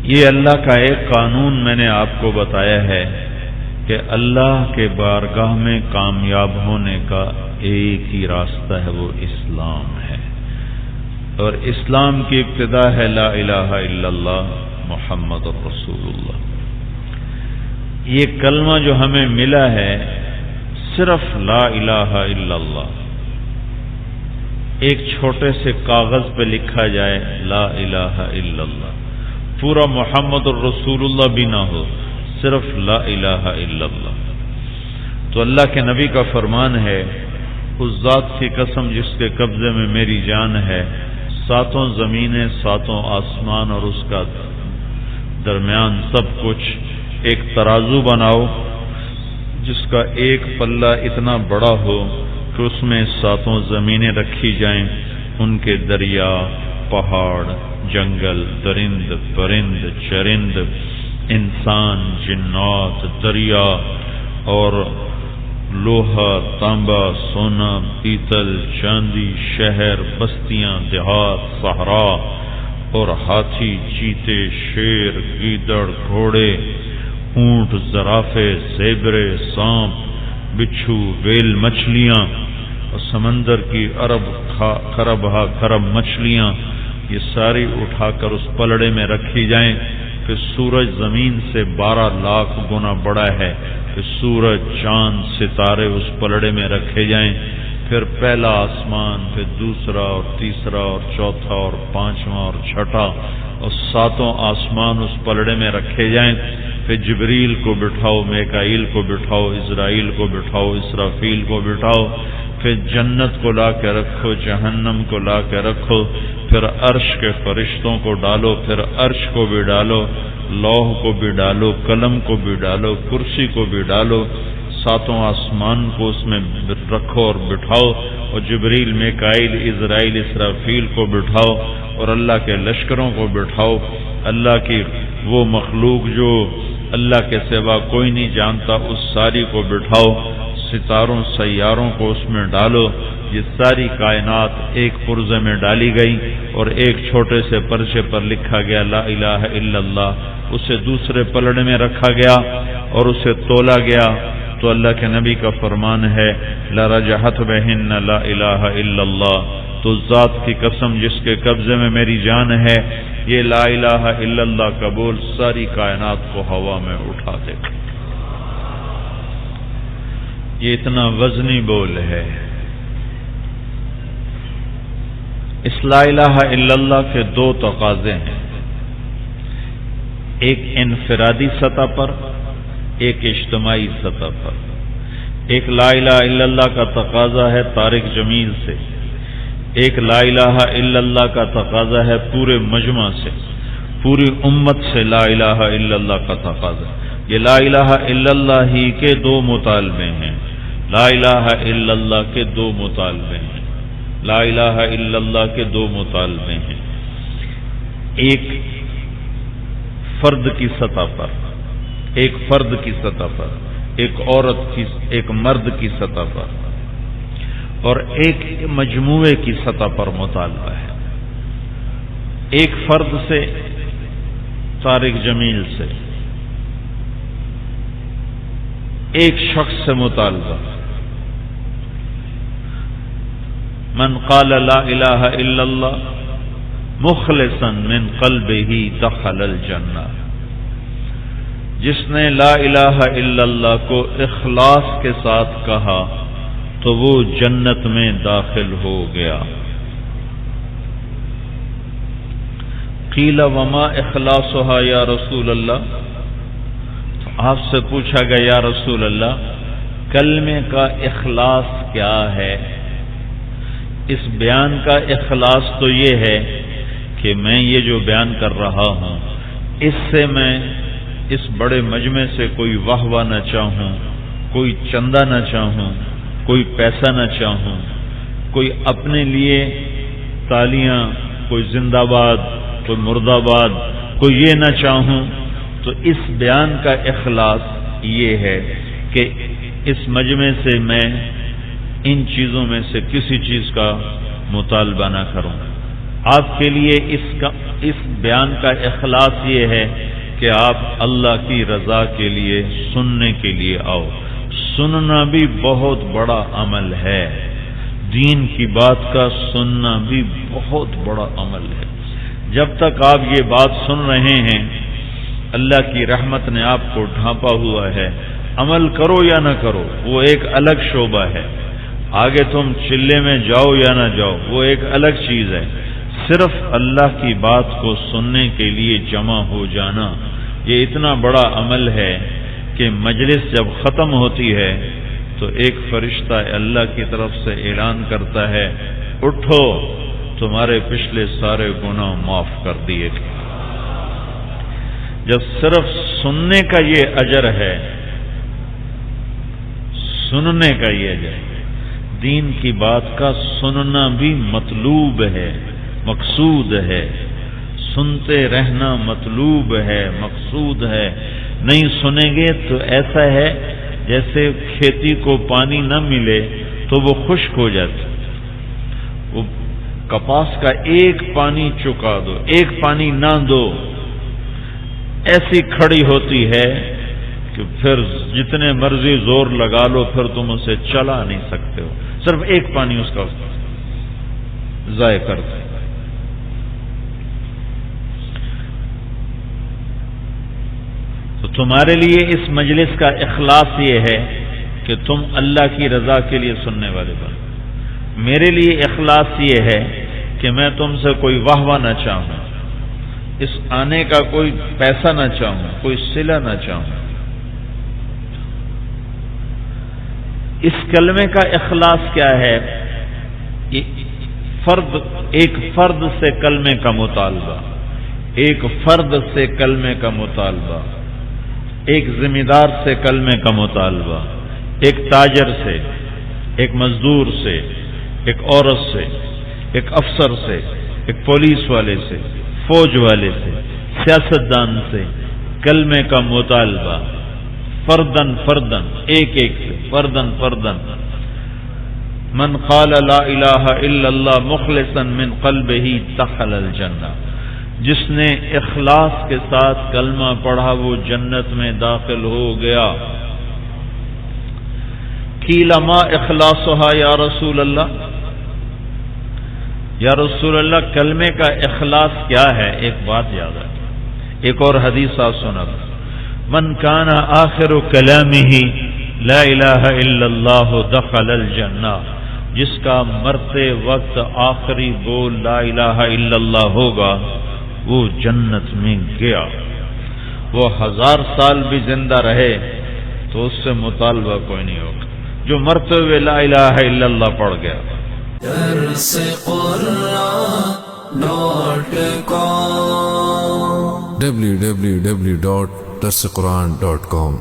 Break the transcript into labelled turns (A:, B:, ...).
A: یہ اللہ کا ایک قانون میں نے آپ کو بتایا ہے کہ اللہ کے بارگاہ میں کامیاب ہونے کا ایک ہی راستہ ہے، وہ اسلام ہے، اور اسلام کی ابتدا ہے لا الہ الا اللہ محمد رسول اللہ۔ یہ کلمہ جو ہمیں ملا ہے صرف لا الہ الا اللہ، ایک چھوٹے سے کاغذ پہ لکھا جائے لا الہ الا اللہ، پورا محمد الرسول اللہ بھی نہ ہو، صرف لا الہ الا اللہ، تو اللہ کے نبی کا فرمان ہے، اس ذات کی قسم جس کے قبضے میں میری جان ہے، ساتوں زمینیں، ساتوں آسمان اور اس کا درمیان سب کچھ، ایک ترازو بناؤ جس کا ایک پلہ اتنا بڑا ہو کہ اس میں ساتوں زمینیں رکھی جائیں، ان کے دریا، پہاڑ، جنگل، درند، پرند، چرند، انسان، جنات، دریا اور لوہا، تانبا، سونا، پیتل، چاندی، شہر، بستیاں، دیہات، صحرا اور ہاتھی، چیتے، شیر، گیدڑ، گھوڑے، اونٹ، زرافے، زیبرے، سانپ، بچھو، ویل مچھلیاں اور سمندر کی خرب مچھلیاں، یہ ساری اٹھا کر اس پلڑے میں رکھی جائیں، کہ سورج زمین سے 12 لاکھ گنا بڑا ہے، کہ سورج، چاند، ستارے اس پلڑے میں رکھے جائیں، پھر پہلا آسمان، پھر دوسرا اور تیسرا اور چوتھا اور پانچواں اور چھٹا اور ساتوں آسمان اس پلڑے میں رکھے جائیں، پھر جبریل کو بٹھاؤ، میکائیل کو بٹھاؤ، اسرائیل کو بٹھاؤ، اسرافیل کو بٹھاؤ، پھر جنت کو لا کے رکھو، جہنم کو لا کے رکھو، پھر عرش کے فرشتوں کو ڈالو، پھر عرش کو بھی ڈالو، لوح کو بھی ڈالو، قلم کو بھی ڈالو، کرسی کو بھی ڈالو، ساتوں آسمان کو اس میں رکھو اور بٹھاؤ، اور جبریل، میکائیل، اسرائیل، اسرافیل کو بٹھاؤ، اور اللہ کے لشکروں کو بٹھاؤ، اللہ کی وہ مخلوق جو اللہ کے سوا کوئی نہیں جانتا اس ساری کو بٹھاؤ، ستاروں، سیاروں کو اس میں ڈالو، یہ ساری کائنات ایک پرزے میں ڈالی گئی اور ایک چھوٹے سے پرچے پر لکھا گیا لا الہ الا اللہ، اسے دوسرے پلڑے میں رکھا گیا اور اسے تولا گیا، تو اللہ کے نبی کا فرمان ہے لرجحت بہن لا الہ الا اللہ، تو ذات کی قسم جس کے قبضے میں میری جان ہے، یہ لا الہ الا اللہ کا بول ساری کائنات کو ہوا میں اٹھا دے گا۔ یہ اتنا وزنی بول ہے۔ اس لا الہ الا اللہ کے 2 تقاضے ہیں، ایک انفرادی سطح پر، ایک اجتماعی سطح پر۔ ایک لا الہ الا اللہ کا تقاضا ہے طارق جمیل سے، ایک لا الہ الا اللہ کا تقاضا ہے پورے مجمع سے، پوری امت سے لا الہ الا اللہ کا تقاضا۔ یہ لا الہ الا اللہ ہی کے 2 مطالبے ہیں، لا الہ الا اللہ کے 2 مطالبے ہیں، لا الہ الا اللہ کے 2 مطالبے ہیں، ایک فرد کی سطح پر، ایک فرد کی سطح پر، ایک عورت کی، ایک مرد کی سطح پر، اور ایک مجموعے کی سطح پر مطالبہ ہے۔ ایک فرد سے، طارق جمیل سے، ایک شخص سے مطالبہ، من قال لا الہ الا اللہ مخلصا من قلبہ دخل الجنہ، جس نے لا الہ الا اللہ کو اخلاص کے ساتھ کہا تو وہ جنت میں داخل ہو گیا۔ قیل وما اخلاصها یا رسول اللہ، آپ سے پوچھا گیا یا رسول اللہ کلمے کا اخلاص کیا ہے؟ اس بیان کا اخلاص تو یہ ہے کہ میں یہ جو بیان کر رہا ہوں اس سے میں اس بڑے مجمع سے کوئی واہ واہ نہ چاہوں، کوئی چندہ نہ چاہوں، کوئی پیسہ نہ چاہوں، کوئی اپنے لیے تالیاں، کوئی زندہ باد، کوئی مرد آباد، کوئی یہ نہ چاہوں۔ تو اس بیان کا اخلاص یہ ہے کہ اس مجمع سے میں ان چیزوں میں سے کسی چیز کا مطالبہ نہ کروں، آپ کے لیے اس بیان کا اخلاص یہ ہے کہ آپ اللہ کی رضا کے لیے سننے کے لیے آؤ۔ سننا بھی بہت بڑا عمل ہے، دین کی بات کا سننا بھی بہت بڑا عمل ہے۔ جب تک آپ یہ بات سن رہے ہیں اللہ کی رحمت نے آپ کو ڈھانپا ہوا ہے، عمل کرو یا نہ کرو وہ ایک الگ شعبہ ہے، آگے تم چلے میں جاؤ یا نہ جاؤ وہ ایک الگ چیز ہے۔ صرف اللہ کی بات کو سننے کے لیے جمع ہو جانا یہ اتنا بڑا عمل ہے کہ مجلس جب ختم ہوتی ہے تو ایک فرشتہ اللہ کی طرف سے اعلان کرتا ہے اٹھو تمہارے پچھلے سارے گناہ معاف کر دیے گئے۔ جب صرف سننے کا یہ اجر ہے، سننے کا یہ اجر، دین کی بات کا سننا بھی مطلوب ہے، مقصود ہے، سنتے رہنا مطلوب ہے، مقصود ہے۔ نہیں سنیں گے تو ایسا ہے جیسے کھیتی کو پانی نہ ملے تو وہ خشک ہو جاتی، وہ کپاس کا ایک پانی چکا دو، ایک پانی نہ دو، ایسی کھڑی ہوتی ہے کہ پھر جتنے مرضی زور لگا لو پھر تم اسے چلا نہیں سکتے ہو، صرف ایک پانی اس کا ضائع کر دو۔ تو تمہارے لیے اس مجلس کا اخلاص یہ ہے کہ تم اللہ کی رضا کے لیے سننے والے بنو۔ میرے لیے اخلاص یہ ہے کہ میں تم سے کوئی واہ نہ چاہوں، اس آنے کا کوئی پیسہ نہ چاہوں، کوئی صلہ نہ چاہوں۔ اس کلمے کا اخلاص کیا ہے؟ ایک فرد سے کلمے کا مطالبہ، ایک فرد سے کلمے کا مطالبہ، ایک ذمہ دار سے کلمے کا مطالبہ، ایک تاجر سے، ایک مزدور سے، ایک عورت سے، ایک افسر سے، ایک پولیس والے سے، فوج والے سے، سیاستدان سے کلمے کا مطالبہ، فردن فردن، ایک ایک سے، فردن فردن۔ من قال لا الہ الا اللہ مخلصا من قلبہ دخل الجنہ، جس نے اخلاص کے ساتھ کلمہ پڑھا وہ جنت میں داخل ہو گیا۔ قیل ما اخلاصھا یا رسول اللہ، یا رسول اللہ کلمے کا اخلاص کیا ہے؟ ایک بات یاد ہے، ایک اور حدیث آپ سنا، من کان آخر کلامہ لا الہ الا اللہ دخل الجنہ، جس کا مرتے وقت آخری بول لا الہ الا اللہ ہوگا وہ جنت میں گیا۔ وہ 1000 سال بھی زندہ رہے تو اس سے مطالبہ کوئی نہیں ہوگا، جو مرتے ہوئے لا الہ الا اللہ پڑھ گیا۔
B: www.darsequran.com